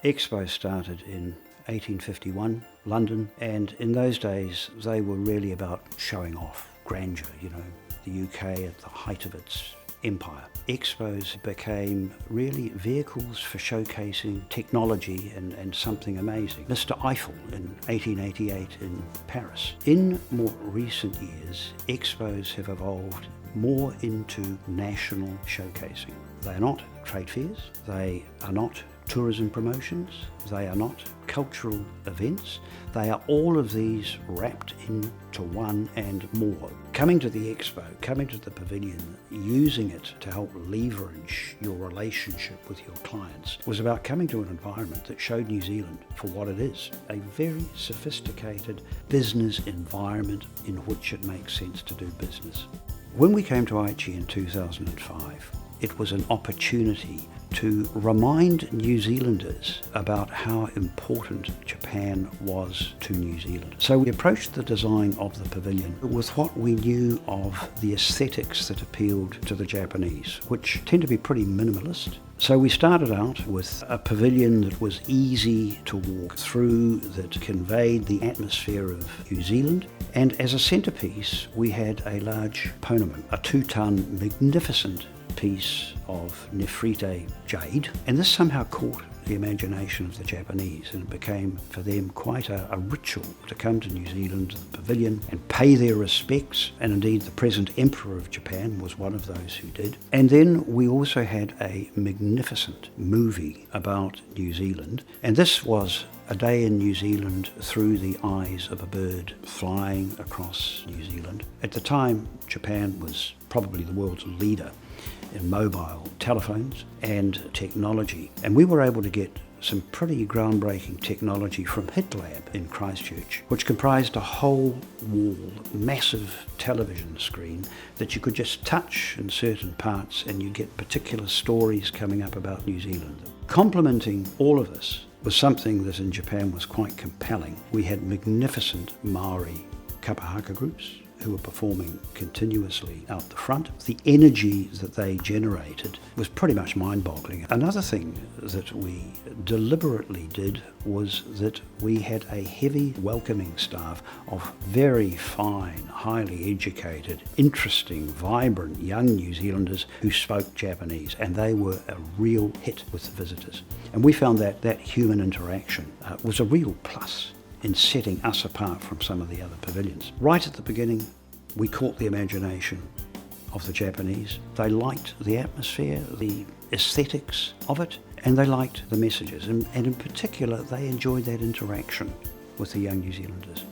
Expo started in 1851, London, and in those days they were really about showing off grandeur, the UK at the height of its empire. Expos became really vehicles for showcasing technology and something amazing. Mr. Eiffel in 1888 in Paris. In more recent years, expos have evolved more into national showcasing. They are not trade fairs, they are not tourism promotions, they are not cultural events, they are all of these wrapped into one and more. Coming to the expo, coming to the pavilion, using it to help leverage your relationship with your clients was about coming to an environment that showed New Zealand for what it is, a very sophisticated business environment in which it makes sense to do business. When we came to Aichi in 2005, it was an opportunity to remind New Zealanders about how important Japan was to New Zealand. So we approached the design of the pavilion with what we knew of the aesthetics that appealed to the Japanese, which tend to be pretty minimalist. So we started out with a pavilion that was easy to walk through, that conveyed the atmosphere of New Zealand. And as a centrepiece, we had a large Pounamu, a 2-ton magnificent piece of nephrite jade, and this somehow caught the imagination of the Japanese, and it became for them quite a ritual to come to New Zealand, to the pavilion, and pay their respects, and indeed the present Emperor of Japan was one of those who did. And then we also had a magnificent movie about New Zealand, and this was a day in New Zealand through the eyes of a bird flying across New Zealand. At the time, Japan was probably the world's leader in mobile telephones and technology. And we were able to get some pretty groundbreaking technology from Hyde Lab in Christchurch, which comprised a whole wall, massive television screen that you could just touch in certain parts and you get particular stories coming up about New Zealand. Complementing all of this was something that in Japan was quite compelling. We had magnificent Maori kapahaka groups who were performing continuously out the front. The energy that they generated was pretty much mind-boggling. Another thing that we deliberately did was that we had a heavy welcoming staff of very fine, highly educated, interesting, vibrant young New Zealanders who spoke Japanese, and they were a real hit with the visitors. And we found that human interaction was a real plus in setting us apart from some of the other pavilions. Right at the beginning, we caught the imagination of the Japanese. They liked the atmosphere, the aesthetics of it, and they liked the messages. And in particular, they enjoyed that interaction with the young New Zealanders.